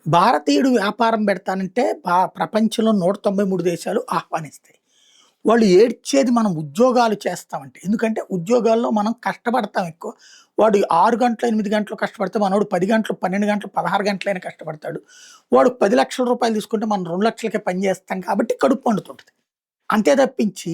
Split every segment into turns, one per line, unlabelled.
భారతీయుడు వ్యాపారం పెడతానంటే ప్రపంచంలో 193 దేశాలు ఆహ్వానిస్తాయి. వాళ్ళు ఏడ్చేది మనం ఉద్యోగాలు చేస్తామంటే. ఎందుకంటే ఉద్యోగాల్లో మనం కష్టపడతాం ఎక్కువ. వాడు 6 గంటలు, 8 గంటలు కష్టపడితే మనోడు 10 గంటలు, 12 గంటలు, 16 గంటలైనా కష్టపడతాడు. వాడు 10,00,000 రూపాయలు తీసుకుంటే మనం 2,00,000కే పని చేస్తాం కాబట్టి కడుపు మండుతుంటది. అంతే తప్పించి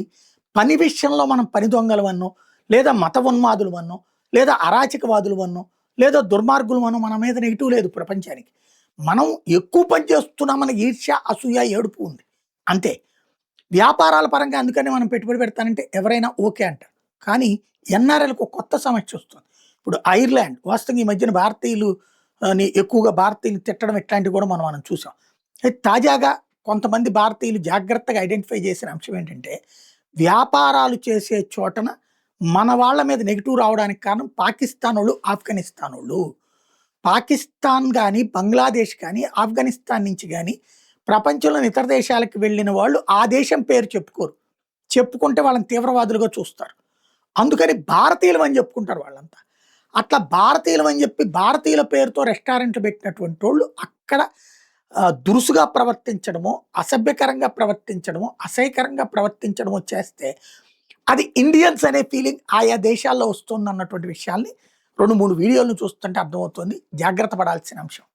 పని విషయంలో మనం పని దొంగలవన్నో, లేదా మత ఉన్మాదులవన్నో, లేదా అరాచకవాదులవన్నో, లేదా దుర్మార్గులవన్నో మన మీద నెగెటివ్ లేదు ప్రపంచానికి. మనం ఎక్కువ పని చేస్తున్నామన్న ఈర్ష్య, అసూయ, ఏడుపు ఉంది. అంతే. వ్యాపారాల పరంగా అందుకని మనం పెట్టుబడి పెడతానంటే ఎవరైనా ఓకే అంటారు. కానీ ఎన్ఆర్ఐలకు ఒక కొత్త సమస్య వస్తుంది. ఇప్పుడు ఐర్లాండ్ వాస్తవంగా ఈ మధ్యన భారతీయులు ఎక్కువగా భారతీయులు తిట్టడం ఇట్లాంటివి కూడా మనం చూసాం. అయితే తాజాగా కొంతమంది భారతీయులు జాగ్రత్తగా ఐడెంటిఫై చేసిన అంశం ఏంటంటే, వ్యాపారాలు చేసే చోటన మన వాళ్ళ మీద నెగిటివ్ రావడానికి కారణం పాకిస్తానోళ్ళు, ఆఫ్ఘనిస్తానోళ్ళు. పాకిస్తాన్ గానీ, బంగ్లాదేశ్ కానీ, ఆఫ్ఘనిస్తాన్ నుంచి గానీ ప్రపంచంలోని ఇతర దేశాలకు వెళ్ళిన వాళ్ళు ఆ దేశం పేరు చెప్పుకోరు. చెప్పుకుంటే వాళ్ళని తీవ్రవాదులుగా చూస్తారు. అందుకని భారతీయులం అని చెప్పుకుంటారు వాళ్ళంతా. అట్లా భారతీయులం అని చెప్పి భారతీయుల పేరుతో రెస్టారెంట్లు పెట్టినటువంటోళ్ళు అక్కడ దురుసుగా ప్రవర్తించడమో, అసభ్యకరంగా ప్రవర్తించడమో, అసహ్యకరంగా ప్రవర్తించడమో చేస్తే అది ఇండియన్స్ అనే ఫీలింగ్ ఆయా దేశాల్లో వస్తుందన్నటువంటి విషయాల్ని 2, 3 వీడియోలను చూస్తుంటే అర్థమవుతుంది. జాగ్రత్త పడాల్సిన అంశం.